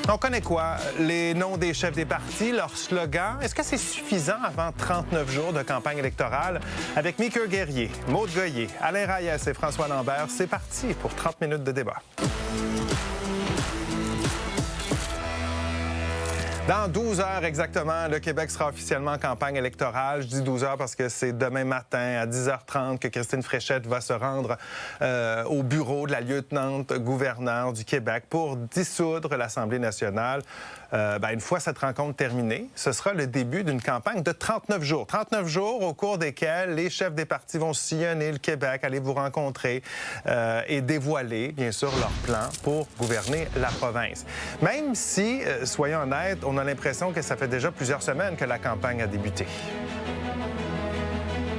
On connaît quoi? Les noms des chefs des partis, leurs slogans. Est-ce que c'est suffisant avant 39 jours de campagne électorale? Avec Mika Guerrier, Maude Goyer, Alain Reyes et François Lambert, c'est parti pour 30 minutes de débat. Dans 12 heures exactement, le Québec sera officiellement en campagne électorale. Je dis 12 heures parce que c'est demain matin à 10h30 que Christine Fréchette va se rendre au bureau de la lieutenant-gouverneure du Québec pour dissoudre l'Assemblée nationale. Une fois cette rencontre terminée, ce sera le début d'une campagne de 39 jours. 39 jours au cours desquels les chefs des partis vont sillonner le Québec, aller vous rencontrer et dévoiler, bien sûr, leur plan pour gouverner la province. Même si, soyons honnêtes, on a l'impression que ça fait déjà plusieurs semaines que la campagne a débuté.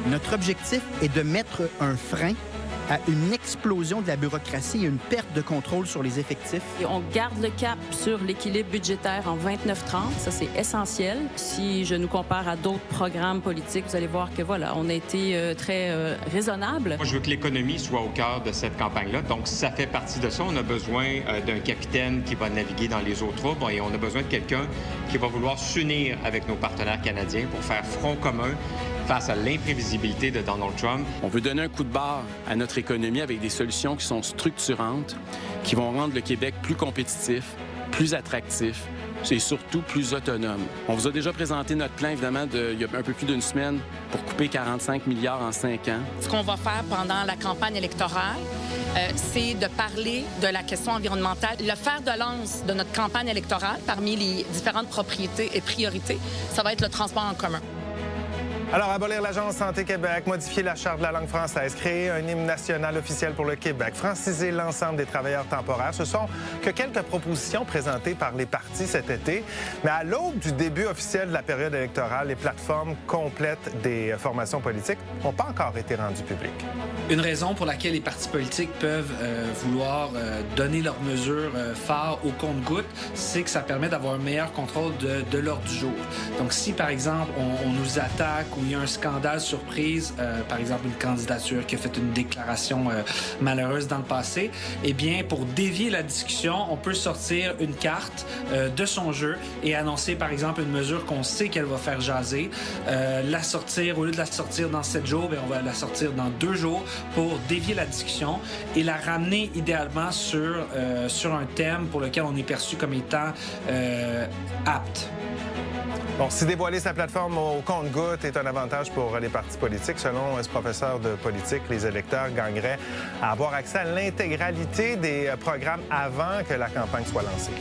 Notre objectif est de mettre un frein à une explosion de la bureaucratie et une perte de contrôle sur les effectifs. Et on garde le cap sur l'équilibre budgétaire en 29-30. Ça, c'est essentiel. Si je nous compare à d'autres programmes politiques, vous allez voir que, voilà, on a été très raisonnable. Moi, je veux que l'économie soit au cœur de cette campagne-là. Donc, ça fait partie de ça. On a besoin d'un capitaine qui va naviguer dans les eaux troubles et on a besoin de quelqu'un qui va vouloir s'unir avec nos partenaires canadiens pour faire front commun face à l'imprévisibilité de Donald Trump. On veut donner un coup de barre à notre économie avec des solutions qui sont structurantes, qui vont rendre le Québec plus compétitif, plus attractif et surtout plus autonome. On vous a déjà présenté notre plan, évidemment, il y a un peu plus d'une semaine pour couper 45 milliards en 5 ans. Ce qu'on va faire pendant la campagne électorale, c'est de parler de la question environnementale. Le fer de lance de notre campagne électorale, parmi les différentes propriétés et priorités, ça va être le transport en commun. Alors, abolir l'Agence Santé Québec, modifier la Charte de la langue française, créer un hymne national officiel pour le Québec, franciser l'ensemble des travailleurs temporaires, ce sont que quelques propositions présentées par les partis cet été. Mais à l'aube du début officiel de la période électorale, les plateformes complètes des formations politiques n'ont pas encore été rendues publiques. Une raison pour laquelle les partis politiques peuvent vouloir donner leurs mesures phares au compte-gouttes, c'est que ça permet d'avoir un meilleur contrôle de l'ordre du jour. Donc, si, par exemple, on nous attaque où il y a un scandale surprise, par exemple une candidature qui a fait une déclaration malheureuse dans le passé, eh bien, pour dévier la discussion, on peut sortir une carte de son jeu et annoncer, par exemple, une mesure qu'on sait qu'elle va faire jaser, la sortir, au lieu de la sortir dans 7 jours, bien, on va la sortir dans 2 jours pour dévier la discussion et la ramener idéalement sur un thème pour lequel on est perçu comme étant apte. Bon, si dévoiler sa plateforme au compte-gouttes est un avantage pour les partis politiques, selon ce professeur de politique, les électeurs gagneraient à avoir accès à l'intégralité des programmes avant que la campagne soit lancée.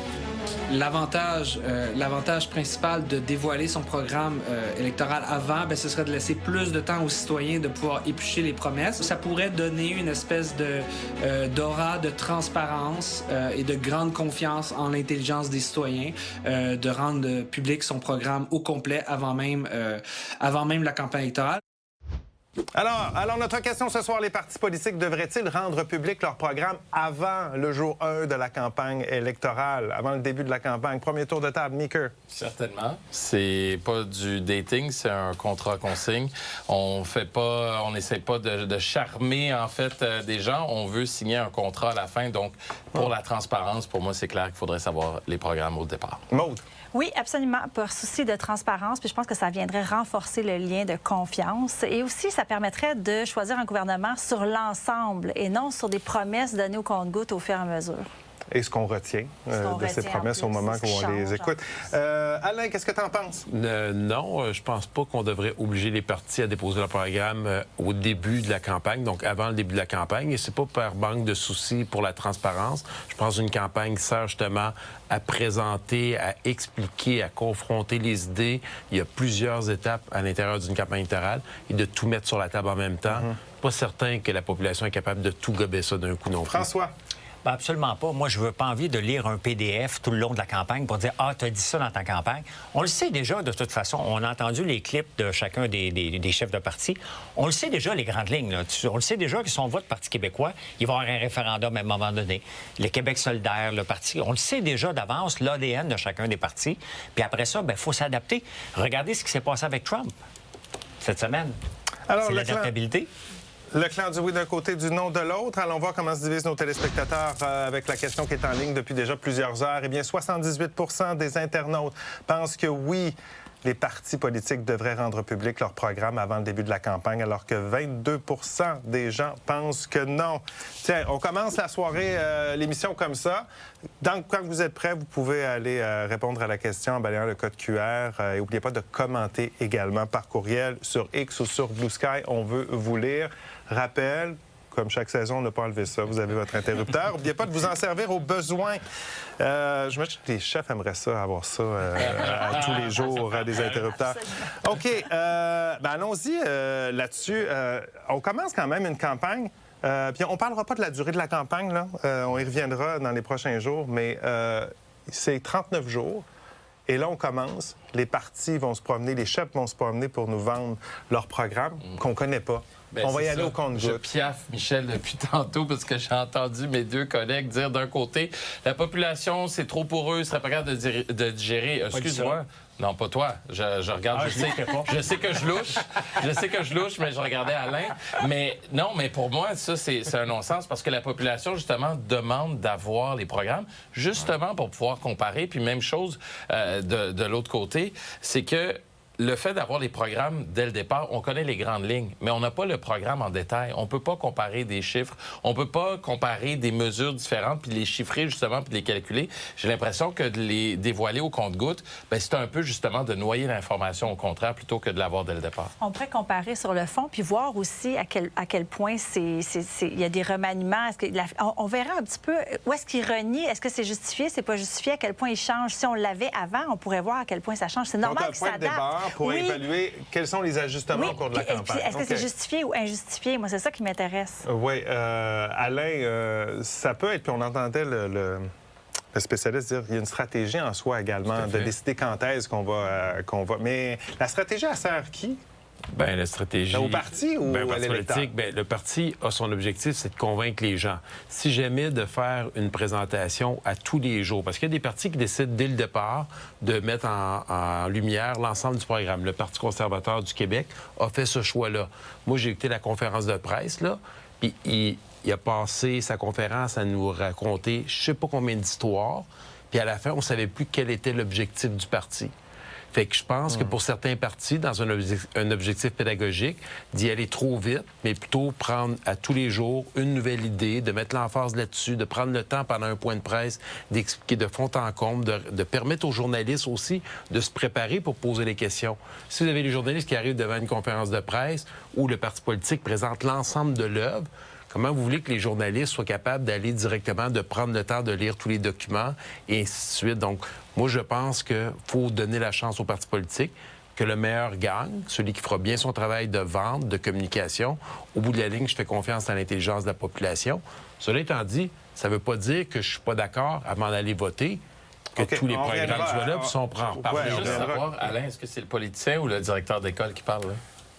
L'avantage principal de dévoiler son programme électoral avant, ce serait de laisser plus de temps aux citoyens de pouvoir éplucher les promesses. Ça pourrait donner une espèce d'aura de transparence et de grande confiance en l'intelligence des citoyens de rendre public son programme au complet avant même la campagne électorale. Alors, notre question ce soir, les partis politiques devraient-ils rendre public leur programme avant le jour 1 de la campagne électorale, avant le début de la campagne? Premier tour de table, Mika. Certainement. C'est pas du dating, c'est un contrat qu'on signe. On n'essaie pas de charmer, en fait, des gens. On veut signer un contrat à la fin. Donc, pour la transparence, pour moi, c'est clair qu'il faudrait savoir les programmes au départ. Maude. Oui, absolument. Par souci de transparence, puis je pense que ça viendrait renforcer le lien de confiance. Et aussi, ça permettrait de choisir un gouvernement sur l'ensemble et non sur des promesses données au compte-gouttes au fur et à mesure. Et ce qu'on retient de ces promesses au moment où on les écoute. Alain, qu'est-ce que tu en penses? Non, je pense pas qu'on devrait obliger les partis à déposer leur programme au début de la campagne, donc avant le début de la campagne. Et c'est pas par manque de soucis pour la transparence. Je pense qu'une campagne sert justement à présenter, à expliquer, à confronter les idées. Il y a plusieurs étapes à l'intérieur d'une campagne électorale et de tout mettre sur la table en même temps. Pas certain que la population est capable de tout gober ça d'un coup non plus. François? Ben absolument pas. Moi, je veux pas envie de lire un PDF tout le long de la campagne pour dire « Ah, tu as dit ça dans ta campagne ». On le sait déjà, de toute façon. On a entendu les clips de chacun des chefs de parti. On le sait déjà, les grandes lignes. Là. On le sait déjà que si on vote Parti québécois, il va y avoir un référendum à un moment donné. Le Québec solidaire, le parti... On le sait déjà d'avance, l'ADN de chacun des partis. Puis après ça, il faut s'adapter. Regardez ce qui s'est passé avec Trump cette semaine. C'est l'adaptabilité. Le clan du oui d'un côté, du non de l'autre. Allons voir comment se divisent nos téléspectateurs avec la question qui est en ligne depuis déjà plusieurs heures. Eh bien, 78 des internautes pensent que oui, les partis politiques devraient rendre public leur programme avant le début de la campagne, alors que 22 des gens pensent que non. Tiens, on commence la soirée, l'émission comme ça. Donc, quand vous êtes prêts, vous pouvez aller répondre à la question en balayant le code QR. Et n'oubliez pas de commenter également par courriel sur X ou sur Blue Sky. On veut vous lire. Rappel, comme chaque saison, on n'a pas enlevé ça. Vous avez votre interrupteur. N'oubliez pas de vous en servir au besoin. Je me dis que les chefs aimeraient ça, avoir ça à tous les jours, des interrupteurs. OK. Allons-y là-dessus. On commence quand même une campagne. Puis on ne parlera pas de la durée de la campagne, là. On y reviendra dans les prochains jours, mais c'est 39 jours. Et là, on commence. Les partis vont se promener, les chefs vont se promener pour nous vendre leur programme qu'on ne connaît pas. On va y aller au compte-gouttes. Je piaffe, Michel, depuis tantôt parce que j'ai entendu mes deux collègues dire d'un côté, la population, c'est trop pour eux, ils seraient pas capables de digérer. Excuse-moi. Non, pas toi. Je regarde, je sais que je louche. Je sais que je louche, mais je regardais Alain. Mais non, mais pour moi, ça, c'est un non-sens parce que la population, justement, demande d'avoir les programmes, justement pour pouvoir comparer. Puis même chose de l'autre côté, c'est que le fait d'avoir les programmes dès le départ, on connaît les grandes lignes, mais on n'a pas le programme en détail. On ne peut pas comparer des chiffres, on ne peut pas comparer des mesures différentes, puis les chiffrer justement, puis les calculer. J'ai l'impression que de les dévoiler au compte-gouttes, c'est un peu justement de noyer l'information au contraire plutôt que de l'avoir dès le départ. On pourrait comparer sur le fond, puis voir aussi à quel point il y a des remaniements. On verra un petit peu où est-ce qu'il renie, est-ce que c'est justifié, c'est pas justifié, à quel point il change. Si on l'avait avant, on pourrait voir à quel point ça change. C'est normal que ça s'adapte. Pour évaluer quels sont les ajustements au cours de la campagne. Est-ce que c'est justifié ou injustifié? Moi, c'est ça qui m'intéresse. Oui. Alain, ça peut être, puis on entendait le spécialiste dire qu'il y a une stratégie en soi également de décider quand est-ce qu'on va... Mais la stratégie, elle sert qui? Bien, la stratégie... Au parti ou à l'électeur? Le parti a son objectif, c'est de convaincre les gens. Si jamais de faire une présentation à tous les jours, parce qu'il y a des partis qui décident dès le départ de mettre en lumière l'ensemble du programme. Le Parti conservateur du Québec a fait ce choix-là. Moi, j'ai écouté la conférence de presse, là, puis il a passé sa conférence à nous raconter je ne sais pas combien d'histoires, puis à la fin, on ne savait plus quel était l'objectif du parti. Fait que je pense que pour certains partis, dans un objectif pédagogique, d'y aller trop vite, mais plutôt prendre à tous les jours une nouvelle idée, de mettre l'emphase là-dessus, de prendre le temps pendant un point de presse, d'expliquer de fond en comble, de permettre aux journalistes aussi de se préparer pour poser les questions. Si vous avez les journalistes qui arrivent devant une conférence de presse où le parti politique présente l'ensemble de l'œuvre, comment vous voulez que les journalistes soient capables d'aller directement, de prendre le temps de lire tous les documents et ainsi de suite? Donc, moi, je pense qu'il faut donner la chance aux partis politiques, que le meilleur gagne, celui qui fera bien son travail de vente, de communication. Au bout de la ligne, je fais confiance à l'intelligence de la population. Cela étant dit, ça ne veut pas dire que je ne suis pas d'accord avant d'aller voter, que tous les programmes soient là, puis on prend part. Juste savoir, Alain, est-ce que c'est le politicien ou le directeur d'école qui parle, là?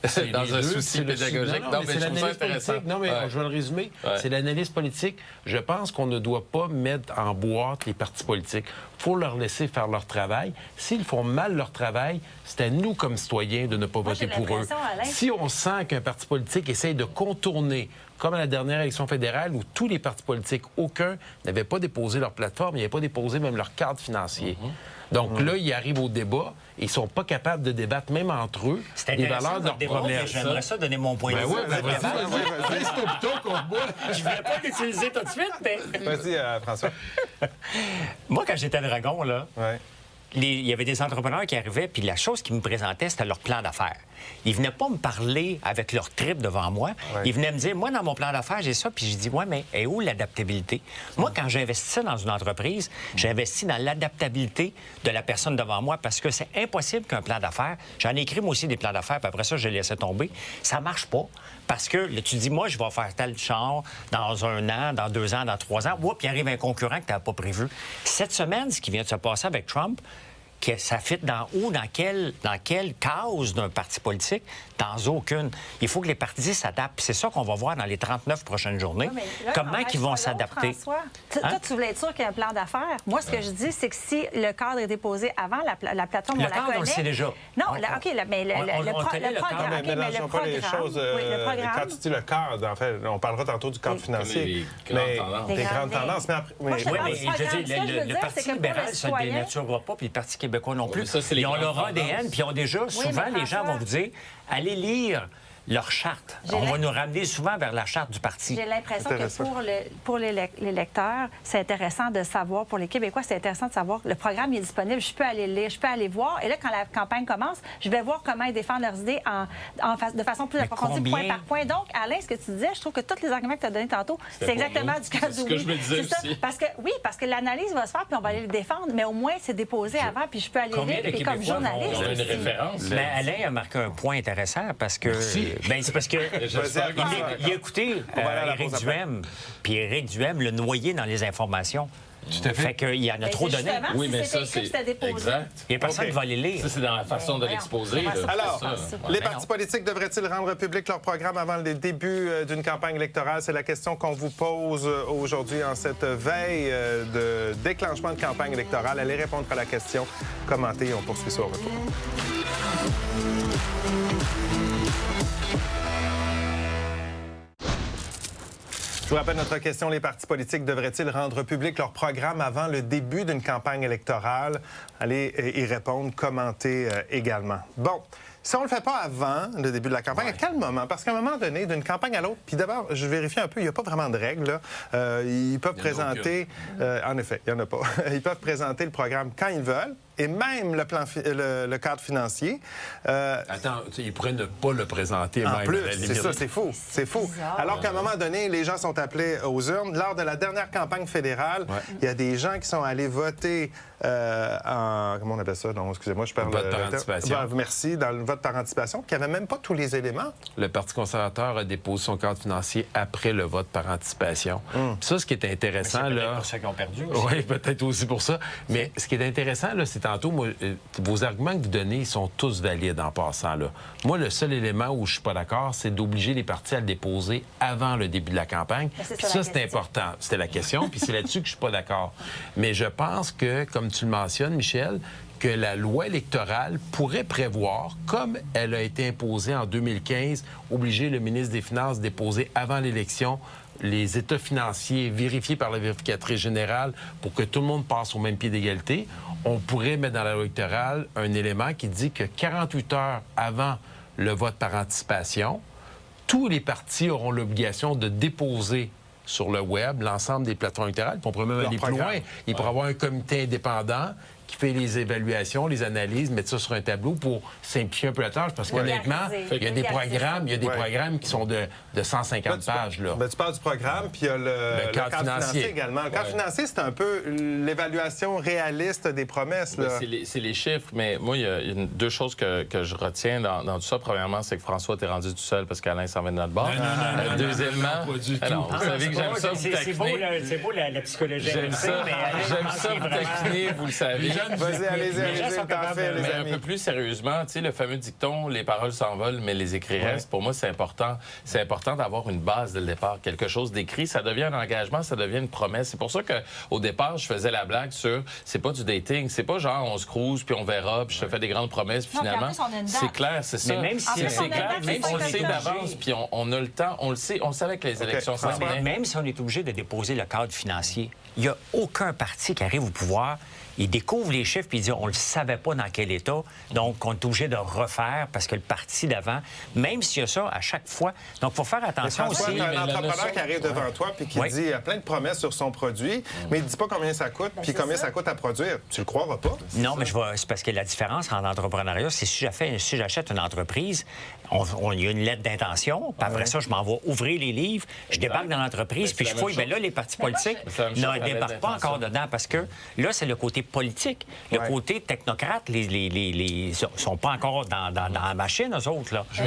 C'est dans un souci pédagogique. Non, mais c'est l'analyse politique. Non, mais je vais le résumer. C'est l'analyse politique. Je pense qu'on ne doit pas mettre en boîte les partis politiques. Il faut leur laisser faire leur travail. S'ils font mal leur travail, c'est à nous, comme citoyens, de ne pas voter pour eux. Alain, si on sent qu'un parti politique essaye de contourner, comme à la dernière élection fédérale, où tous les partis politiques, aucun, n'avaient pas déposé leur plateforme, ils n'avaient pas déposé même leur cadre financier. Donc là, ils arrivent au débat et ils ne sont pas capables de débattre, même entre eux, les valeurs de leur promesse. J'aimerais ça donner mon point de vue. Vas-y, c'est au piton qu'on boit. Je ne voulais pas l'utiliser tout de suite, mais... Vas-y, François. Moi, quand j'étais à Dragon, là, Ouais. il y avait des entrepreneurs qui arrivaient, puis la chose qu'ils me présentaient, c'était leur plan d'affaires. Ils venaient pas me parler avec leur trip devant moi. Ouais. Ils venaient me dire, moi, dans mon plan d'affaires, j'ai ça. Puis je dis, ouais, mais est où l'adaptabilité? Moi, quand j'investissais dans une entreprise, j'investis dans l'adaptabilité de la personne devant moi parce que c'est impossible qu'un plan d'affaires, j'en ai écrit moi aussi des plans d'affaires, puis après ça, je les laissais tomber. Ça marche pas. Parce que là, tu dis, moi, je vais faire tel char dans 1 an, dans 2 ans, dans 3 ans. Oups, il arrive un concurrent que tu n'avais pas prévu. Cette semaine, ce qui vient de se passer avec Trump, que ça fit dans où, dans quelle case d'un parti politique? Dans aucune. Il faut que les partis s'adaptent. C'est ça qu'on va voir dans les 39 prochaines journées. Là, comment ils vont s'adapter? Toi, tu voulais être sûr qu'il y a un plan d'affaires. Moi, ce que je dis, c'est que si le cadre est déposé avant la plateforme, le on la cadre, connaît. on le sait déjà. Non, OK, mais le programme. Mais mélangeons pas les choses. Le programme. Quand tu dis le cadre, en fait, on parlera tantôt du cadre financier. Les grandes tendances. Les grandes tendances. Moi, je te Oui, parle mais du je veux programme. dire, Ce que je veux le dire, Parti c'est que pour libéral le ne se citoyen- dénaturera pas, puis le Parti québécois non plus. mais ça, c'est les Ils ont leur grandes ADN, tendances. puis ils ont déjà, souvent, mais les gens François- vont vous dire, allez lire leur charte. On va nous ramener souvent vers la charte du parti. J'ai l'impression Intéressant. que pour les lecteurs, c'est intéressant de savoir, pour les Québécois, c'est intéressant de savoir le programme est disponible, je peux aller le lire, je peux aller voir. Et là, quand la campagne commence, je vais voir comment ils défendent leurs idées de façon plus approfondie, combien? point par point. Donc, Alain, ce que tu disais, je trouve que tous les arguments que tu as donnés tantôt, c'est pas exactement moi. du cas C'est ce que je me disais C'est ça. aussi. Parce que l'analyse va se faire, puis on va aller le défendre, mais au moins, c'est déposé avant, puis je peux aller Combien lire. de Et comme Québécois journaliste. On a une aussi. référence. Mais Alain a marqué un point intéressant parce que. Ben, c'est parce que. J'espère que Il a écouté On va aller à la Éric pause après. Duhem, puis Éric Duhem l'a noyé dans les informations. Tout à fait. Fait qu'il y en a Mais trop c'est donné. justement, Oui, si mais c'était ça, écrit, puis c'était c'est déposé. exact. Il n'y a personne OK. qui va les lire. Ça, c'est dans la façon de l'exposer. là. Alors, C'est ça. les Ben partis non. politiques devraient-ils rendre public leur programme avant le début d'une campagne électorale? C'est la question qu'on vous pose aujourd'hui en cette veille de déclenchement de campagne électorale. Allez répondre à la question, commentez et on poursuit ça au retour. Je vous rappelle notre question. Les partis politiques devraient-ils rendre public leur programme avant le début d'une campagne électorale? Allez y répondre, commentez également. Bon. Si on ne le fait pas avant le début de la campagne, à quel moment? Parce qu'à un moment donné, d'une campagne à l'autre, puis d'abord, je vérifie un peu, il n'y a pas vraiment de règles. Là. Ils peuvent présenter... en effet, il n'y en a pas. Ils peuvent présenter le programme quand ils veulent, et même le cadre financier. Attends, ils pourraient ne pas le présenter En même. plus, à la c'est limite. ça, c'est faux. C'est faux. bizarre. Alors qu'à un moment donné, les gens sont appelés aux urnes. Lors de la dernière campagne fédérale, il y a des gens qui sont allés voter en... Comment on appelle ça? Non, excusez-moi, je perds Vote le par terme. anticipation. Merci. Dans le vote par anticipation, qui n'avait même pas tous les éléments. Le Parti conservateur a déposé son cadre financier après le vote par anticipation. Puis ça, ce qui est intéressant, C'est peut-être là... pour ça qu'ils ont perdu aussi. Oui, peut-être aussi pour ça. Mais ce qui est intéressant, là, c'est tantôt, moi, vos arguments que vous donnez, ils sont tous valides en passant, là. Moi, le seul élément où je suis pas d'accord, c'est d'obliger les partis à le déposer avant le début de la campagne. Mais c'est Puis ça la ça, c'est question. important. C'était la question, puis c'est là-dessus que je suis pas d'accord. Mais je pense que, comme tu le mentionnes, Michel, que la loi électorale pourrait prévoir, comme elle a été imposée en 2015, obliger le ministre des Finances à déposer avant l'élection les états financiers vérifiés par la vérificatrice générale pour que tout le monde passe au même pied d'égalité. On pourrait mettre dans la loi électorale un élément qui dit que 48 heures avant le vote par anticipation, tous les partis auront l'obligation de déposer sur le web l'ensemble des plateformes électorales. Puis on pourrait même Leur aller plus programme. loin. Il pourrait y avoir un comité indépendant qui fait les évaluations, les analyses, mettre ça sur un tableau pour simplifier un peu la tâche. Parce qu'honnêtement, il y a des programmes qui sont de 150 pages. Là. Ben, tu parles du programme, puis il y a le cadre financier également. Le cadre financier, c'est un peu l'évaluation réaliste des promesses. Là. C'est les chiffres, mais moi, il y a deux choses que je retiens dans tout ça. Premièrement, c'est que François t'es rendu tout seul parce qu'Alain s'en va de notre bord. Deuxièmement, pas du tout. alors, vous savez que j'aime ça vous taquiner. C'est beau la psychologie. J'aime ça vous taquiner, vous le savez. Vas-y, allez-y, Les gens allez-y, sont le temps capables fait, de- les Mais un amis. peu plus sérieusement, tu sais, le fameux dicton, les paroles s'envolent, mais les écrits restent. Pour moi, c'est important. C'est important d'avoir une base dès le départ, quelque chose d'écrit. Ça devient un engagement, ça devient une promesse. C'est pour ça qu'au départ, je faisais la blague sur c'est pas du dating, c'est pas genre on se cruise puis on verra, puis je te fais des grandes promesses, puis Non, puis en finalement, plus, on a une date. c'est clair, c'est ça. Mais même si- En plus, c'est on a une clair, date, même c'est si on le pas sait quelque d'avance, puis on a le temps, on le sait, on le savait que les élections s'en François. venaient. Même si on est obligé de déposer le cadre financier, il n'y a aucun parti qui arrive au pouvoir. Il découvre les chiffres puis il dit on ne le savait pas dans quel état, donc on est obligé de refaire parce que le parti d'avant, même s'il y a ça à chaque fois. Donc, il faut faire Mais attention François, aussi. t'as un mais la entrepreneur notion- qui arrive devant toi puis qui Oui. dit plein de promesses sur son produit, mais il ne dit pas combien ça coûte puis combien ça coûte à produire. Tu le croiras pas? Non, mais c'est parce que la différence en entrepreneuriat, c'est si j'achète une entreprise, il y a une lettre d'intention, puis après ça, je m'en vais ouvrir les livres, je débarque dans l'entreprise, puis c'est je la même fouille. Bien là, chose. les partis politiques C'est la même chose pour ne la lettre débarquent pas d'intention. encore dedans parce que là, c'est le côté politique. Le Ouais. côté technocrate, les sont pas encore dans la machine, eux autres. Là. Je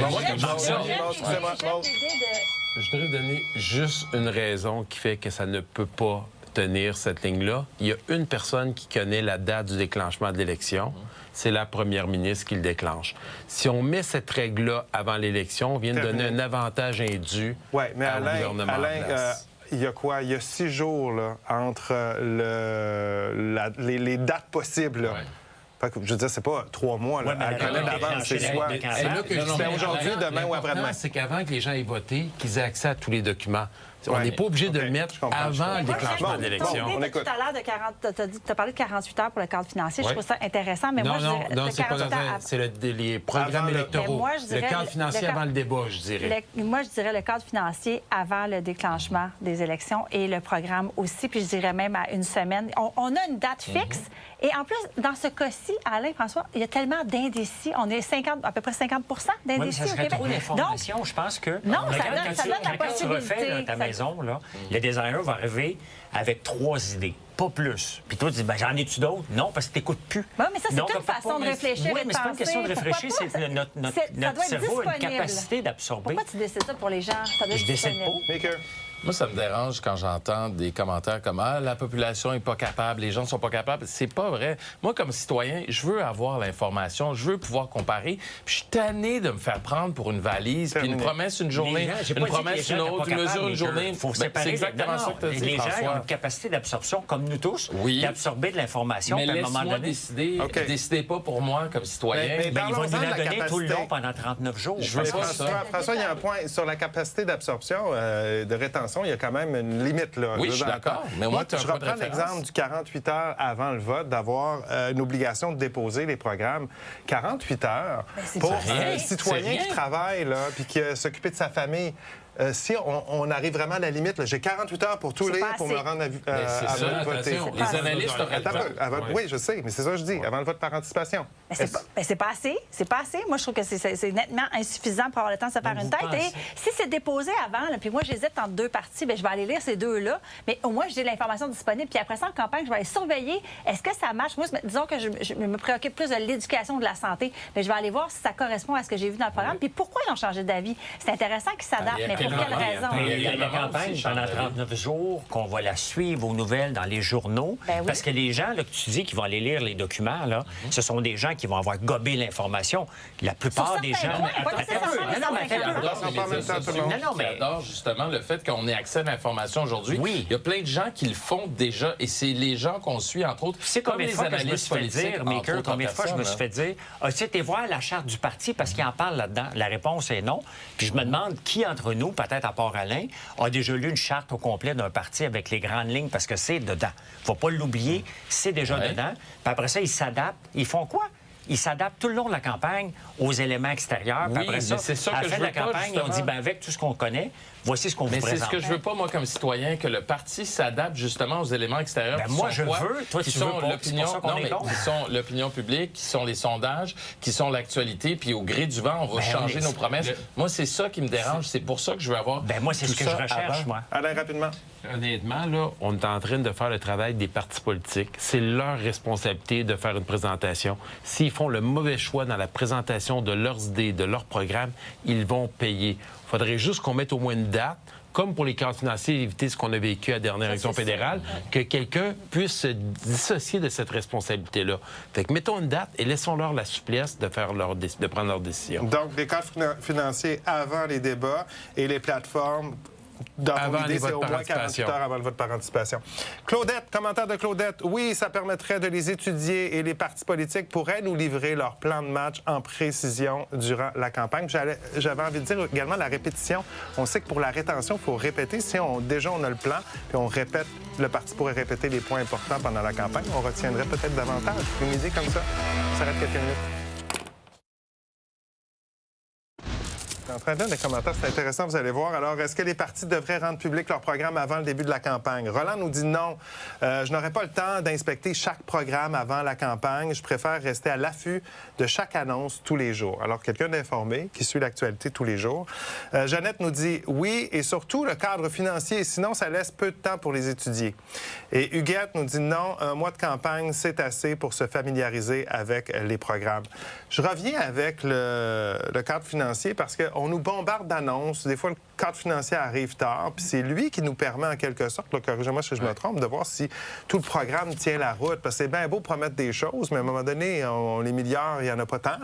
voudrais donner juste une raison qui fait que ça ne peut pas tenir cette ligne-là. Il y a une personne qui connaît la date du déclenchement de l'élection. C'est la première ministre qui le déclenche. Si on met cette règle-là avant l'élection, on vient de donner un avantage indu au gouvernement en place. Il y a quoi? Il y a 6 jours là, entre les dates possibles. Là. Fait que, je veux dire, c'est pas 3 mois. Là. À connaître d'avance, c'est soit... C'est aujourd'hui, demain ou après-demain. C'est qu'avant que les gens aient voté, qu'ils aient accès à tous les documents. On n'est pas obligé de le mettre avant le déclenchement de l'élection. On écoute. Tout à l'heure, tu as parlé de 48 heures pour le cadre financier. Je trouve ça intéressant, mais non, moi, je dirais... c'est pas c'est les programmes électoraux. Le cadre financier avant le débat, je dirais. Moi, je dirais le cadre financier avant le déclenchement des élections et le programme aussi, puis je dirais même à une semaine. On a une date fixe. Et en plus, dans ce cas-ci, Alain, François, il y a tellement d'indécis. On est à peu près 50 d'indécis au Québec. Trop d'informations, je pense que... Non, ça donne la possibilité. Quand tu refais ta maison, là, le designer va arriver avec 3 idées, pas plus. Puis toi, tu dis, ben, j'en ai-tu d'autres? Non, parce que tu n'écoutes plus. Oui, mais ça, c'est une façon de réfléchir et de penser. Oui, mais c'est pas une question de réfléchir, c'est notre cerveau a une capacité d'absorber. Pourquoi tu décides ça pour les gens? Ça doit être je décide pas. Moi, ça me dérange quand j'entends des commentaires comme « Ah, la population n'est pas capable, les gens ne sont pas capables ». C'est pas vrai. Moi, comme citoyen, je veux avoir l'information, je veux pouvoir comparer. Puis je suis tanné de me faire prendre pour une valise, puis une promesse une journée, une promesse une autre, une mesure une journée. C'est exactement ça que tu as dit, François. Les gens ont une capacité d'absorption, comme nous tous, d'absorber de l'information. Mais laisse-moi décider. Décidez pas pour moi, comme citoyen. Ils vont nous la donner tout le long pendant 39 jours. François, il y a un point sur la capacité d'absorption, de rétention. Il y a quand même une limite. Là. Oui, je suis d'accord. Mais moi, je reprends l'exemple du 48 heures avant le vote, d'avoir une obligation de déposer les programmes. 48 heures pour un citoyen qui travaille puis qui s'occupe de sa famille. Si on arrive vraiment à la limite, j'ai 48 heures pour tout lire, pour me rendre à voter. Les analystes oui, je sais, mais c'est ça que je dis, avant le vote par anticipation. C'est pas assez. C'est pas assez. Moi, je trouve que c'est nettement insuffisant pour avoir le temps de se faire une tête. Et si c'est déposé avant, puis moi, j'hésite entre 2 parties, bien, je vais aller lire ces 2-là, mais au moins, j'ai l'information disponible. Puis après ça, en campagne, je vais aller surveiller. Est-ce que ça marche? Moi, disons que je me préoccupe plus de l'éducation, de la santé, mais je vais aller voir si ça correspond à ce que j'ai vu dans le programme. Puis pourquoi ils ont changé d'avis? C'est intéressant qu'ils s'adaptent, mais pour quelle raison? Il y a la campagne pendant 39 jours, qu'on va la suivre aux nouvelles dans les journaux. Parce que les gens là, que tu dis qui vont aller lire les documents, là, ce sont des gens qui vont avoir gobé l'information. La plupart des gens... J'adore justement le fait qu'on ait accès à l'information aujourd'hui. Oui. Il y a plein de gens qui le font déjà et c'est les gens qu'on suit, entre autres. C'est comme les analystes politiques. Combien de fois je me suis fait dire, as-tu été voir la charte du parti parce qu'il en parle là-dedans? La réponse est non. Puis je me demande qui entre nous, peut-être à part Alain, a déjà lu une charte au complet d'un parti avec les grandes lignes parce que c'est dedans. Faut pas l'oublier, c'est déjà dedans. Puis après ça, ils s'adaptent. Ils font quoi? Ils s'adaptent tout le long de la campagne aux éléments extérieurs. Puis après ça, à la fin de la campagne, on dit, avec tout ce qu'on connaît, voici ce qu'on vous présente. Mais c'est ce que je veux pas, moi, comme citoyen, que le parti s'adapte justement aux éléments extérieurs. Moi, je veux. Toi, tu veux pas. Qui sont l'opinion publique, qui sont les sondages, qui sont l'actualité, puis au gré du vent, on va changer nos promesses. Moi, c'est ça qui me dérange. C'est pour ça que je veux avoir moi, c'est ce que je recherche, moi. Alain, rapidement. Honnêtement, là, on est en train de faire le travail des partis politiques. C'est leur responsabilité de faire une présentation. S'ils font le mauvais choix dans la présentation de leurs idées, de leur programme, ils vont payer. Il faudrait juste qu'on mette au moins une date, comme pour les cadres financiers, éviter ce qu'on a vécu à la dernière élection fédérale, que quelqu'un puisse se dissocier de cette responsabilité-là. Fait que mettons une date et laissons-leur la souplesse de prendre leurs décisions. Donc, les cadres financiers avant les débats et les plateformes... Dans ton idée, c'est au moins 48 heures avant le vote par anticipation. Claudette, commentaire de Claudette. Oui, ça permettrait de les étudier et les partis politiques pourraient nous livrer leur plan de match en précision durant la campagne. J'avais envie de dire également la répétition. On sait que pour la rétention, il faut répéter. Si déjà on a le plan, puis on répète, le parti pourrait répéter les points importants pendant la campagne, on retiendrait peut-être davantage. Une idée comme ça. On s'arrête quelques minutes. En train de lire les commentaires, c'est intéressant, vous allez voir. Alors, est-ce que les partis devraient rendre public leur programme avant le début de la campagne? Roland nous dit non. Je n'aurai pas le temps d'inspecter chaque programme avant la campagne. Je préfère rester à l'affût de chaque annonce tous les jours. Alors, quelqu'un d'informé qui suit l'actualité tous les jours. Jeannette nous dit oui, et surtout le cadre financier, sinon ça laisse peu de temps pour les étudier. Et Huguette nous dit non, un mois de campagne, c'est assez pour se familiariser avec les programmes. Je reviens avec le cadre financier parce qu'on nous bombarde d'annonces. Des fois, cadre financier arrive tard, puis c'est lui qui nous permet, en quelque sorte, là, corrigez-moi si je me trompe, de voir si tout le programme tient la route. Parce que c'est bien beau promettre des choses, mais à un moment donné, les milliards, il n'y en a pas tant.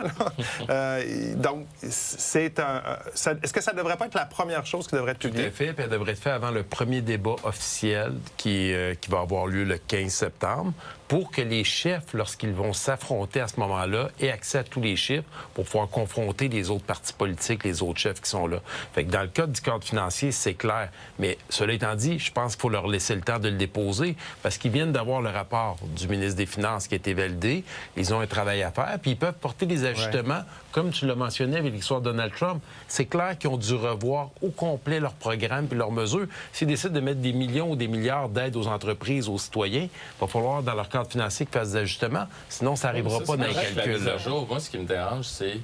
Donc, est-ce que ça ne devrait pas être la première chose qui devrait être publiée? Tout à fait, puis elle devrait être faite avant le premier débat officiel qui va avoir lieu le 15 septembre, pour que les chefs, lorsqu'ils vont s'affronter à ce moment-là, aient accès à tous les chiffres pour pouvoir confronter les autres partis politiques, les autres chefs qui sont là. Fait que dans le cadre du cadre financier, c'est clair. Mais cela étant dit, je pense qu'il faut leur laisser le temps de le déposer parce qu'ils viennent d'avoir le rapport du ministre des Finances qui a été validé. Ils ont un travail à faire, puis ils peuvent porter des ajustements, comme tu l'as mentionné avec l'histoire de Donald Trump. C'est clair qu'ils ont dû revoir au complet leur programme puis leurs mesures. S'ils décident de mettre des millions ou des milliards d'aides aux entreprises, aux citoyens, il va falloir, dans leur cadre financier, qu'ils fassent des ajustements. Sinon, ça n'arrivera pas dans les calculs. Moi, ce qui me dérange, c'est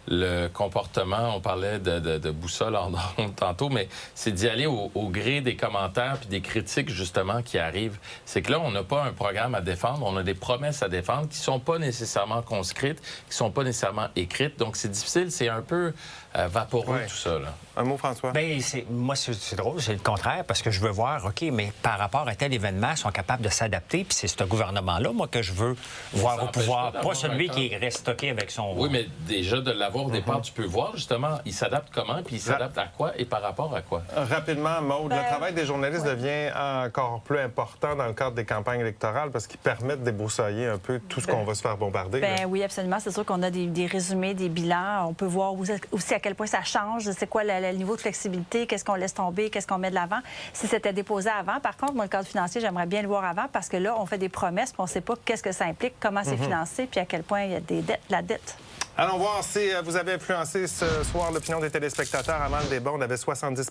le comportement. On parlait de boussole en tantôt, mais c'est d'y aller au gré des commentaires puis des critiques, justement, qui arrivent. C'est que là, on n'a pas un programme à défendre, on a des promesses à défendre qui ne sont pas nécessairement conscrites, qui ne sont pas nécessairement écrites. Donc, c'est difficile, c'est un peu vaporeux, tout ça, là. Un mot, François? Bien, moi, c'est drôle, c'est le contraire, parce que je veux voir, OK, mais par rapport à tel événement, ils sont capables de s'adapter, puis c'est ce gouvernement-là, moi, que je veux voir au pouvoir, pas celui qui reste stocké avec son... Oui, mais déjà, de l'avoir au départ, tu peux voir, justement, il s'adapte comment, puis il s'adapte à quoi et par rapport à quoi? Rapidement, Maude, le travail des journalistes devient encore plus important dans le cadre des campagnes électorales parce qu'ils permettent de débroussailler un peu tout ce qu'on va se faire bombarder. Oui, absolument. C'est sûr qu'on a des résumés, des bilans. On peut voir aussi à quel point ça change, c'est quoi le niveau de flexibilité, qu'est-ce qu'on laisse tomber, qu'est-ce qu'on met de l'avant. Si c'était déposé avant, par contre, moi, le cadre financier, j'aimerais bien le voir avant parce que là, on fait des promesses, puis on ne sait pas qu'est-ce que ça implique, comment c'est financé, puis à quel point il y a la dette. Allons voir si vous avez influencé ce soir l'opinion des téléspectateurs. Avant le débat, on avait 78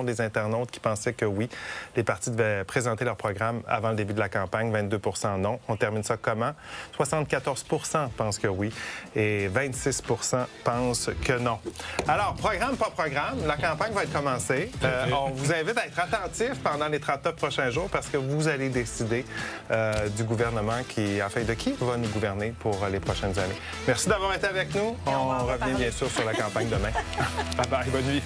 des internautes qui pensaient que oui, les partis devaient présenter leur programme avant le début de la campagne, 22 non. On termine ça comment? 74 pensent que oui et 26 pensent que non. Alors, programme, pas programme, la campagne va être commencée. On vous invite à être attentifs pendant les 39 prochains jours parce que vous allez décider du gouvernement de qui va nous gouverner pour les prochaines années. Merci d'avoir été avec nous. On revient bien sûr sur la campagne demain. Bye bye, bonne nuit.